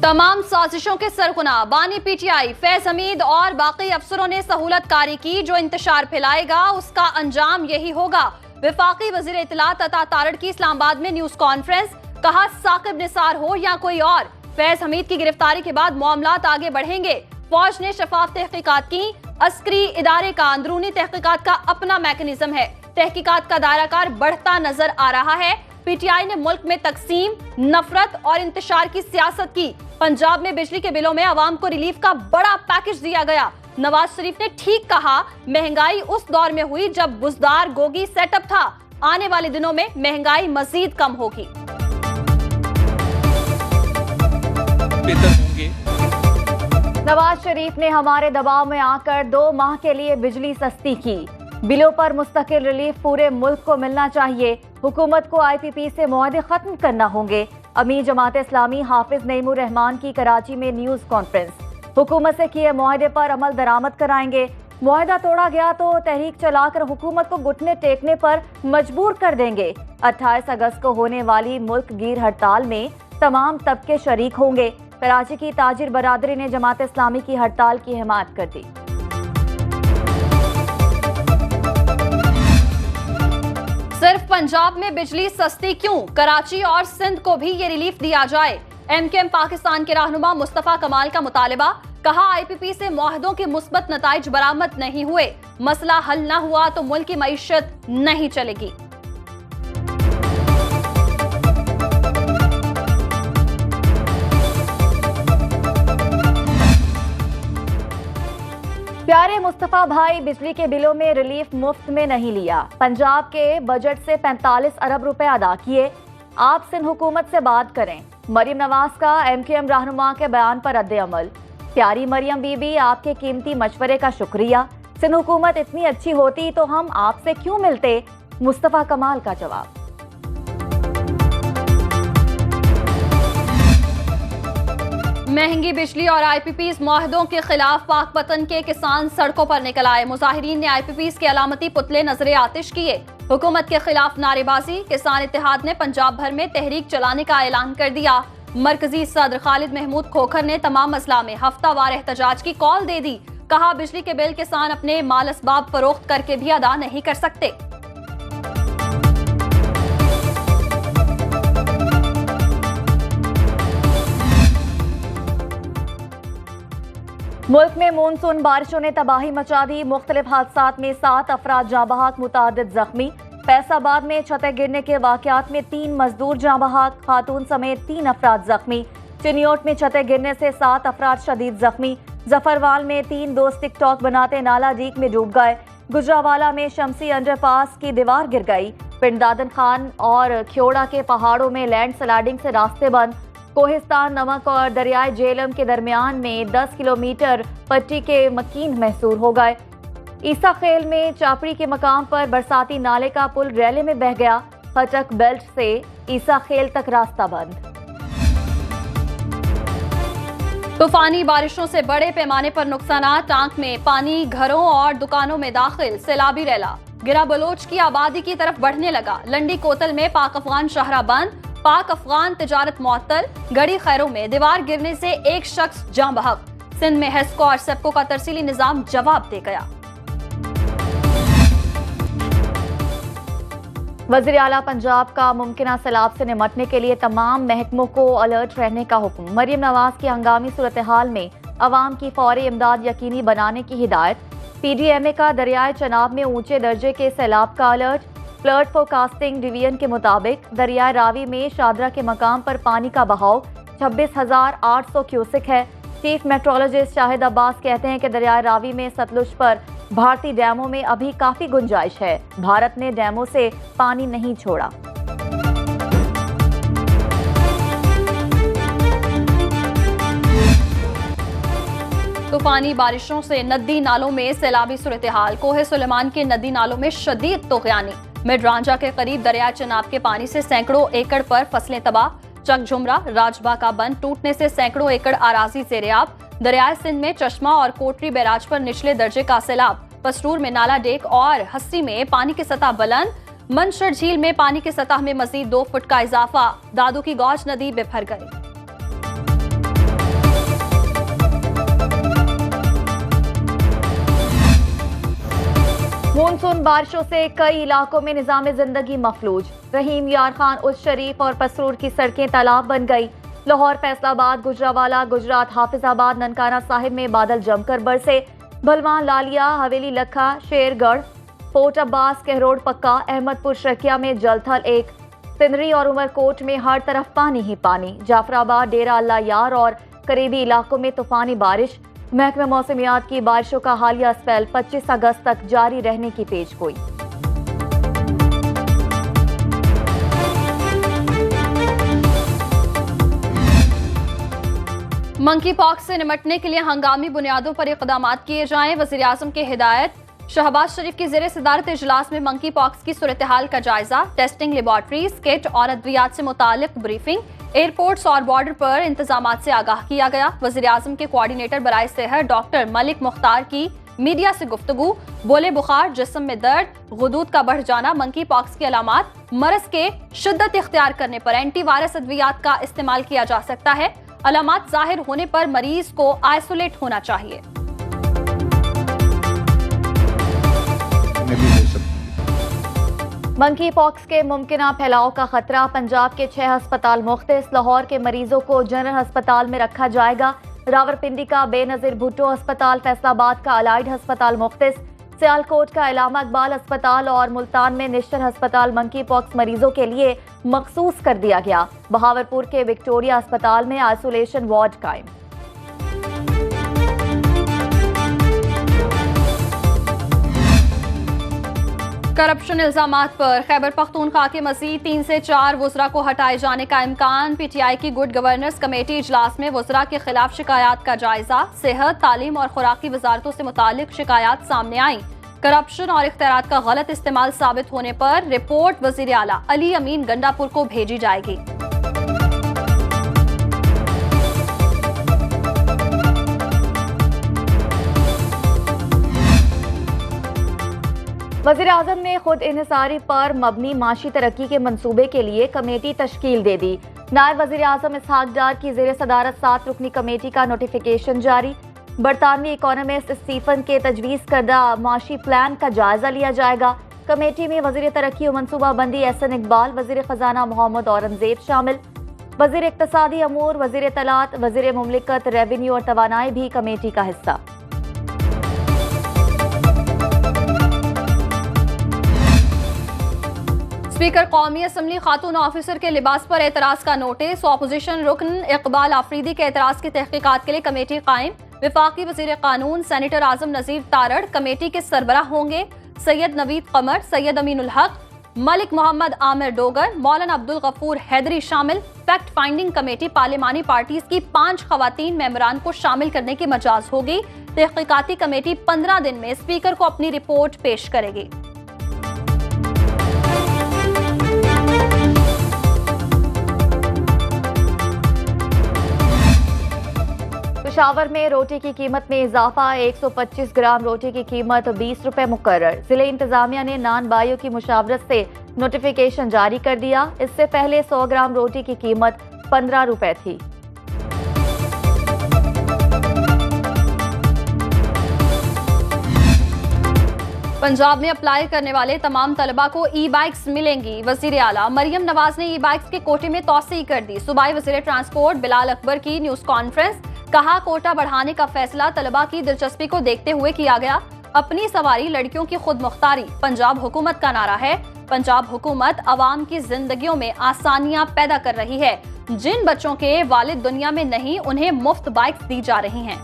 तमाम साजिशों के सरगुना बानी पीटीआई फैज हमीद और बाकी अफसरों ने सहूलतकारी की। जो इंतशार फैलाएगा उसका अंजाम यही होगा। वफाकी वजीर इत्तलात अता तारड़ की इस्लामाबाद में न्यूज कॉन्फ्रेंस। कहा साकिब निसार हो या कोई और, फैज हमीद की गिरफ्तारी के बाद मामलात आगे बढ़ेंगे। फौज ने शफाफ तहकीकात की। अस्करी इदारे का अंदरूनी तहकीकात का अपना मैकेनिज्म है। तहकीकात का दायराकार बढ़ता नजर आ रहा है। पीटीआई ने मुल्क में तकसीम, नफरत और इंतशार की सियासत की। पंजाब में बिजली के बिलों में आवाम को रिलीफ का बड़ा पैकेज दिया गया। नवाज शरीफ ने ठीक कहा, महंगाई उस दौर में हुई जब बुजदार गोगी सेटअप था। आने वाले दिनों में महंगाई मजीद कम होगी। नवाज शरीफ ने हमारे दबाव में आकर 2 माह के लिए बिजली सस्ती की। बिलों पर मुस्तकिल रिलीफ पूरे मुल्क को मिलना चाहिए। हुकूमत को IPP से मुआहदे खत्म करना होंगे। अमीर जमात इस्लामी हाफिज नईमुर रहमान की कराची में न्यूज कॉन्फ्रेंस। हुकूमत से किए मुआहदे पर अमल दरामद कराएंगे। मुआहदा तोड़ा गया तो तहरीक चलाकर हुकूमत को घुटने टेकने पर मजबूर कर देंगे। 28 अगस्त को होने वाली मुल्क गिर हड़ताल में तमाम तबके शरीक होंगे। कराची की ताजिर बरादरी ने जमात इस्लामी की हड़ताल की हिमायत कर दी। सिर्फ पंजाब में बिजली सस्ती क्यों, कराची और सिंध को भी ये रिलीफ दिया जाए। MKM पाकिस्तान के रहनुमा मुस्तफा कमाल का मुतालिबा। कहा IPP से मुआहदों के मुस्बत नताइज बरामद नहीं हुए। मसला हल न हुआ तो मुल्क की मईशत नहीं चलेगी। प्यारे मुस्तफा भाई, बिजली के बिलों में रिलीफ मुफ्त में नहीं लिया। पंजाब के बजट से 45 अरब रुपए अदा किए। आप सिंध हुकूमत से बात करें। मरियम नवाज का MKM रहनुमा के बयान पर रद्द-ए-अमल। प्यारी मरियम बीबी, आपके कीमती मशवरे का शुक्रिया। सिंध हुकूमत इतनी अच्छी होती तो हम आपसे क्यों मिलते। मुस्तफा कमाल का जवाब। महंगी बिजली और IPPs मुआहदों के खिलाफ पाकपतन के किसान सड़कों पर निकल आए। मुजाहिरीन ने IPPs के अलामती पुतले नजरे आतिश किए। हुकूमत के खिलाफ नारेबाजी। किसान इत्तेहाद ने पंजाब भर में तहरीक चलाने का ऐलान कर दिया। मरकजी सदर खालिद महमूद खोखर ने तमाम अजला में हफ्तावार एहतजाज की कॉल दे दी। कहा, बिजली के बिल किसान अपने माल असबाब फरोख्त करके भी अदा नहीं कर सकते। मुल्क में मानसून बारिशों ने तबाही मचा दी। मुख्तलिफ हादसात में 7 अफराद जाँ बहक, मुतादिद जख्मी। फैसलाबाद में छतें गिरने के वाकयात में 3 मजदूर जाँ बहक, खातून समेत 3 अफराद जख्मी। चिनियोट में छतें गिरने से 7 अफराद शदीद जख्मी। जफरवाल में 3 दोस्त टिकटॉक बनाते नाला डीक में डूब गए। गुजरावाला में शमसी अंडरपास की दीवार गिर गई। पिंड दादन खान और ख्योड़ा के पहाड़ों में लैंड स्लाइडिंग से रास्ते बंद। कोहिस्तान नमक और दरियाए जेलम के दरमियान में 10 किलोमीटर पट्टी के मकीन महसूर हो गए। ईसा खेल में चापड़ी के मकाम पर बरसाती नाले का पुल रैले में बह गया। फटक बेल्ट से ईसा खेल तक रास्ता बंद। तूफानी बारिशों से बड़े पैमाने पर नुकसान। टांक में पानी घरों और दुकानों में दाखिल। सैलाबी रैला गिरा बलोच की आबादी की तरफ बढ़ने लगा। लंडी कोतल में पाक अफगान शाहरा बंद। पाक अफगान तिजारत मुअत्तल। गड़ी खैरों में दीवार गिरने से एक शख्स जाँ बहक। सिंध में हेस्को और सेप्को का तरसीली निजाम जवाब दे गया। वज़ीर आला पंजाब का मुमकिना सैलाब से निमटने के लिए तमाम महकमों को अलर्ट रहने का हुक्म। मरियम नवाज की हंगामी सूरत हाल में अवाम की फौरी इमदाद यकीनी बनाने की हिदायत। PDMA का दरियाए चनाब में ऊंचे दर्जे के सैलाब का अलर्ट। फ्लड फोरकास्टिंग डिवीजन के मुताबिक दरियाए रावी में शादरा के मकाम पर पानी का बहाव 26,800 क्यूसिक है। चीफ मेट्रोलॉजिस्ट शाहिद अब्बास कहते हैं कि दरियाए रावी में सतलुज पर भारतीय डैमों में अभी काफी गुंजाइश है। भारत ने डैमों से पानी नहीं छोड़ा। तूफानी बारिशों से नदी नालों में सैलाबी सूरत हाल। कोहे सुलेमान के नदी नालों में शदीद तोग़यानी। मिडरांजा के करीब दरिया चनाब के पानी से सैकड़ों एकड़ पर फसलें तबाह। चकझुमरा राजबा का बंद टूटने से सैकड़ों एकड़ आराजी ज़ेरे-आब। दरियाए सिंध में चश्मा और कोटरी बैराज पर निचले दर्जे का सैलाब। पसरूर में नाला डेक और हस्सी में पानी की सतह बुलंद। मंशर झील में पानी की सतह में मजीद 2 फुट का इजाफा। दादू की गौज नदी बिफर गई। मानसून बारिशों से कई इलाकों में निजाम जिंदगी मफलूज। रहीम यार खान, उस शरीफ और पसरूर की सड़कें तालाब बन गई। लाहौर, फैसलाबाद, गुजरावाला, गुजरात, हाफिजाबाद, ननकाना साहिब में बादल जमकर बरसे। भलवान, लालिया, हवेली, लखा, शेरगढ़, पोर्ट अब्बास, कहरोड पक्का, अहमदपुर शकिया में जलथल एक। सिंदरी और उमरकोट में हर तरफ पानी ही पानी। जाफराबाद, डेरा अल्लाह यार और करीबी इलाकों में तूफानी बारिश। महकमे मौसमियात की बारिशों का हालिया स्पेल 25 अगस्त तक जारी रहने की पेशगोई। मंकी पॉक्स से निपटने के लिए हंगामी बुनियादों पर इक़दाम किए जाएं, वज़ीर आज़म की हिदायत। शहबाज शरीफ की ज़ेरे सदारत इजलास में मंकी पॉक्स की सूरत हाल का जायजा। टेस्टिंग लेबॉर्ट्रीज, किट और अद्वियात से मुतालिक ब्रीफिंग। एयरपोर्ट्स और बॉर्डर पर इंतजामात से आगाह किया गया। वज़ीर आज़म के कोऑर्डिनेटर बराए सेहत डॉक्टर मलिक मुख्तार की मीडिया से गुफ्तगू। बोले, बुखार, जिस्म में दर्द, गुदूद का बढ़ जाना मंकी पॉक्स की अलामात। मरज के शिद्दत इख्तियार करने पर एंटीवायरस अद्वियात का इस्तेमाल किया जा सकता है। अलामात जाहिर होने पर मरीज को आइसोलेट होना चाहिए। मंकी पॉक्स के मुमकिना फैलाव का खतरा। पंजाब के 6 अस्पताल मुख्तस। लाहौर के मरीजों को जनरल अस्पताल में रखा जाएगा। रावलपिंडी का बेनजीर भुट्टो अस्पताल, फैसलाबाद का अलाइड अस्पताल मुख्तस। सियालकोट का इलामा इकबाल अस्पताल और मुल्तान में निश्तर अस्पताल मंकी पॉक्स मरीजों के लिए मखसूस कर दिया गया। बहावलपुर के विक्टोरिया अस्पताल में आइसोलेशन वार्ड कायम। करप्शन इल्जामात पर खैबर पख्तूनख्वा के मजीद 3 से 4 वुज़रा को हटाए जाने का इम्कान। पीटीआई की गुड गवर्नेंस कमेटी इजलास में वुज़रा के खिलाफ शिकायत का जायजा। सेहत, तालीम और खुराकी वजारतों से मुतालिक शिकायत सामने आई। करप्शन और इख्तियारात का गलत इस्तेमाल साबित होने पर रिपोर्ट वज़ीर आला अली अमीन गंडापुर को भेजी जाएगी। वज़ीर आज़म ने खुद इन्हिसारी पर मबनी माशी तरक्की के मंसूबे के लिए कमेटी तश्कील दे दी। नायब वज़ीर आज़म इसहाक डार की ज़ेरे सदारत 7 रुकनी कमेटी का नोटिफिकेशन जारी। बरतानवी इकोनॉमिस्ट स्टीफन के तजवीज़ करदा माशी प्लान का जायजा लिया जाएगा। कमेटी में वज़ीर तरक्की और मनसूबाबंदी एहसन इकबाल, वज़ीर ख़जाना मोहम्मद औरंगज़ेब शामिल। वज़ीर इक़्तिसादी अमूर, वज़ीर इत्तलात, वज़ीर मुमलिकत, रेवेन्यू और तवानाई भी कमेटी का हिस्सा। स्पीकर कौमी असम्बली खातून ऑफिसर के लिबास पर एतराज का नोटिस। ऑपोजिशन रुकन इकबाल आफरीदी के एतराज की तहकीकात के लिए कमेटी कायम। विफाकी वज़ीर कानून सेनेटर आजम नज़ीर तारड़ कमेटी के सरबराह होंगे। सैयद नवीद कमर, सैयद अमीनुल हक, मलिक मोहम्मद आमिर डोगर, मौलाना अब्दुल गफूर हैदरी शामिल। फैक्ट फाइंडिंग कमेटी पार्लिमानी पार्टीज की 5 खवातीन मेंबरान को शामिल करने की मजाज होगी। तहकीकाती कमेटी 15 दिन में स्पीकर को अपनी रिपोर्ट पेश करेगी। पेशावर में रोटी की कीमत में इजाफा। 125 ग्राम रोटी की कीमत 20 रुपए मुकर्रर। जिले इंतजामिया ने नान बाइयों की मुशावरत से नोटिफिकेशन जारी कर दिया। इससे पहले 100 ग्राम रोटी की कीमत 15 रुपए थी। पंजाब में अप्लाई करने वाले तमाम तलबा को ई बाइक्स मिलेंगी। वजीर आला मरियम नवाज ने ई बाइक्स के कोटे में तौसीह कर दी। सूबाई वजीर ट्रांसपोर्ट बिलाल अकबर की न्यूज कॉन्फ्रेंस। कहा, कोटा बढ़ाने का फैसला तलबा की दिलचस्पी को देखते हुए किया गया। अपनी सवारी लड़कियों की खुद मुख्तारी पंजाब हुकूमत का नारा है। पंजाब हुकूमत अवाम की जिंदगियों में आसानियां पैदा कर रही है। जिन बच्चों के वालिद दुनिया में नहीं, उन्हें मुफ्त बाइक्स दी जा रही हैं।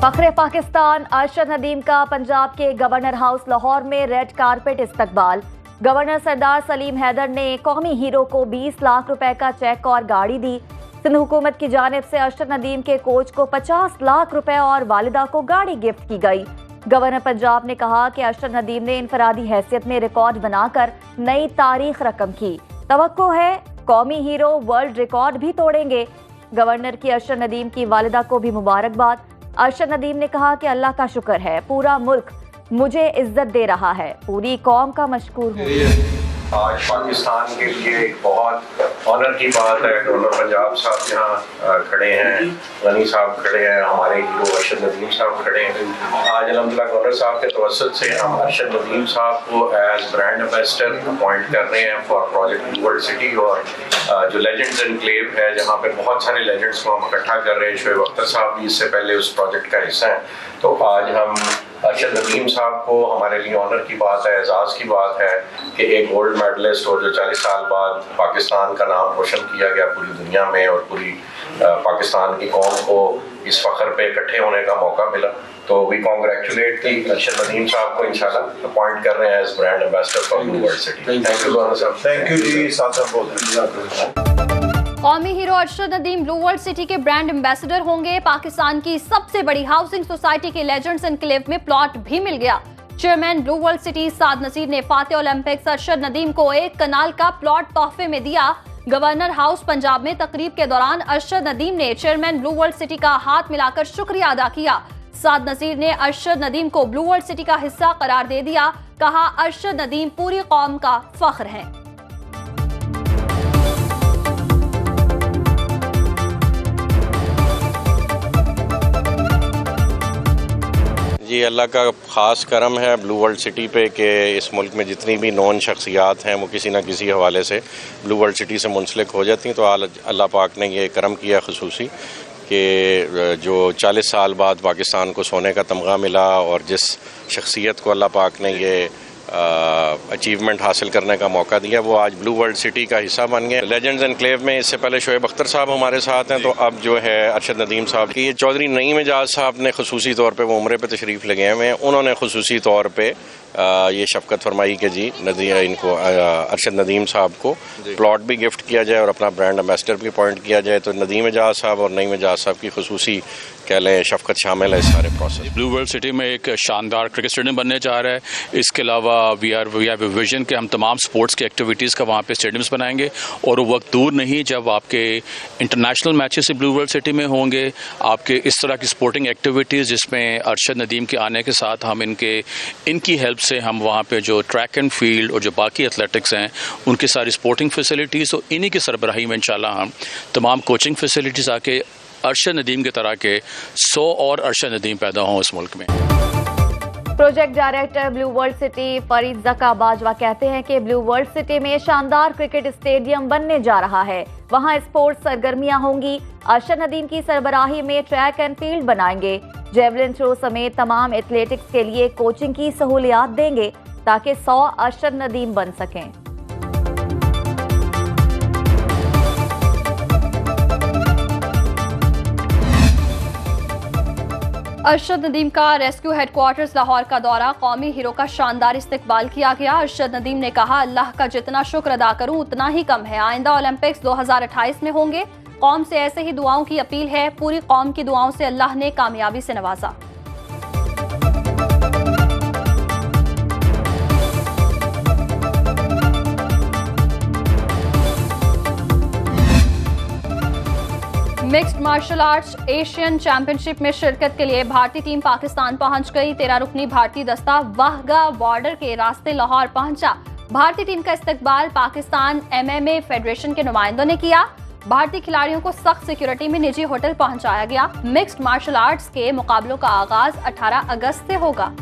फखरे पाकिस्तान अरशद नदीम का पंजाब के गवर्नर हाउस लाहौर में रेड कारपेट इस्तकबाल। गवर्नर सरदार सलीम हैदर ने कौमी हीरो को 20 लाख रुपए का चेक और गाड़ी दी। सिंध हुकूमत की जानिब से अरशद नदीम के कोच को 50 लाख रुपए और वालिदा को गाड़ी गिफ्ट की गई। गवर्नर पंजाब ने कहा कि अरशद नदीम ने इनफरादी हैसियत में रिकॉर्ड बनाकर नई तारीख रकम की। तवक्को है कौमी हीरो वर्ल्ड रिकॉर्ड भी तोड़ेंगे। गवर्नर की अरशद नदीम की वालिदा को भी मुबारकबाद। अरशद नदीम ने कहा कि अल्लाह का शुक्र है, पूरा मुल्क मुझे इज्जत दे रहा है, पूरी कौम का मशकूर हूँ। आज पाकिस्तान के लिए एक बहुत ऑनर की बात है। गवर्नर पंजाब साहब यहाँ खड़े हैं, गनी साहब खड़े हैं, हमारे हीरो अरशद नदीम साहब खड़े हैं। आज अल्हम्दुलिल्लाह गवर्नर साहब के तवज्जुह से हम अरशद नदीम साहब को एज ब्रांड एम्बेसडर अपॉइंट कर रहे हैं for project blue World city. और जो लेजेंड्स एनक्लेव है, जहाँ पे बहुत सारे लेजेंड्स को हम इकट्ठा कर रहे हैं, शोएब अख्तर साहब भी इससे पहले उस प्रोजेक्ट का हिस्सा हैं। तो आज हम अरशद नदीम साहब को, हमारे लिए ऑनर की बात है, एजाज़ की बात है कि एक गोल्ड मेडलिस्ट और जो 40 साल बाद पाकिस्तान का नाम रोशन किया गया पूरी दुनिया में और पूरी पाकिस्तान की कौम को इस फ़ख्र पे इकट्ठे होने का मौका मिला। तो वी कांग्रेचुलेट की अरशद नदीम साहब को इंशाल्लाह अपॉइंट कर रहे हैं as brand ambassador for Blue World City. Thank you governor साहब। Thank you ji. साथ कौमी hero Arshad Nadeem Blue World City के ब्रांड एम्बेसडर होंगे। पाकिस्तान की सबसे बड़ी हाउसिंग सोसाइटी के लेजेंड्स एनक्लेव में प्लॉट भी मिल गया। Chairman Blue World City Saad Naseer ने फातेह ओलंपिक्स अरशद नदीम को एक कनाल का प्लॉट तोहफे में दिया। गवर्नर हाउस पंजाब में तकरीब के दौरान अरशद नदीम ने चेयरमैन ब्लू वर्ल्ड सिटी का हाथ मिलाकर शुक्रिया अदा किया। साद नसीर ने अरशद नदीम को ब्लू वर्ल्ड सिटी का हिस्सा करार दे दिया। कहा, अरशद नदीम पूरी कौम का फख्र है। जी, अल्लाह का ख़ास करम है ब्लू वर्ल्ड सिटी पे कि इस मुल्क में जितनी भी नॉन शख्सियात हैं वो किसी न किसी हवाले से ब्लू वर्ल्ड सिटी से मुंसलिक हो जाती हैं। तो अल्लाह पाक ने ये करम किया खुसूसी कि जो 40 साल बाद पाकिस्तान को सोने का तमगा मिला और जिस शख्सियत को अल्लाह पाक ने ये अचीवमेंट हासिल करने का मौका दिया, वो आज ब्लू वर्ल्ड सिटी का हिस्सा बन गए। लेजेंड्स एनक्लेव में इससे पहले शोएब अख्तर साहब हमारे साथ हैं, तो अब जो है अरशद नदीम साहब की, ये चौधरी नईम एजाज साहब ने खुसूसी तौर पे, वो उम्रे पे तशरीफ़ लगे हुए हैं, उन्होंने खुसूसी तौर पे ये शफ़क़त फरमाई कि जी इनको अरशद नदीम साहब को प्लॉट भी गिफ्ट किया जाए और अपना ब्रांड एम्बेसडर भी अपॉइंट किया जाए। तो नदीम एजाज साहब और नईम एजाज साहब की खुसूसी कह लें शफ़क़त शामिल है इस सारे प्रोसेस। ब्लू वर्ल्ड सिटी में एक शानदार क्रिकेट स्टेडियम बनने जा रहा है। इसके अलावा वी हैव ए विजन कि हम तमाम स्पोर्ट्स की एक्टिविटीज़ का वहाँ पे स्टेडियम्स बनाएंगे और वो वक्त दूर नहीं जब आपके international matches blue World city में होंगे। आपके इस तरह की स्पोर्टिंग एक्टिविटीज़ जिसमें अरशद नदीम के आने के साथ हम इनकी हेल्प से हम वहाँ पे जो ट्रैक एंड फील्ड और जो बाकी एथलेटिक्स हैं उनकी सारी स्पोर्टिंग फैसिलिटीज़, तो इन्हीं की सरबराही में इंशाल्लाह हम तमाम कोचिंग फैसिलिटीज़ आके अरशद नदीम की तरह के 100 और अरशद नदीम पैदा हों इस मुल्क में। Project director blue World city Farid Zaka Bajwa कहते हैं कि ब्लू वर्ल्ड सिटी में शानदार क्रिकेट स्टेडियम बनने जा रहा है। वहां स्पोर्ट्स सरगर्मियां होंगी। अरशद नदीम की सरबराही में ट्रैक एंड फील्ड बनाएंगे। जेवलिन थ्रो समेत तमाम एथलेटिक्स के लिए कोचिंग की सहूलियात देंगे ताकि 100 अरशद नदीम बन सकें। अरशद नदीम का रेस्क्यू हेडक्वार्टर्स लाहौर का दौरा, कौमी हीरो का शानदार इस्तकबाल किया गया। अरशद नदीम ने कहा, अल्लाह का जितना शुक्र अदा करूं उतना ही कम है। आइंदा ओलंपिक्स 2028 में होंगे। कौम से ऐसे ही दुआओं की अपील है। पूरी कौम की दुआओं से अल्लाह ने कामयाबी से नवाजा। Mixed martial arts Asian championship में शिरकत के लिए भारतीय टीम पाकिस्तान पहुंच गई। 13 रुकनी भारतीय दस्ता वाहगा बॉर्डर के रास्ते लाहौर पहुंचा। भारतीय टीम का इस्तकबाल पाकिस्तान MMA फेडरेशन के नुमाइंदों ने किया। भारतीय खिलाड़ियों को सख्त सिक्योरिटी में निजी होटल पहुंचाया गया। मिक्स्ड मार्शल आर्ट्स के मुकाबलों का आगाज 18 अगस्त से होगा।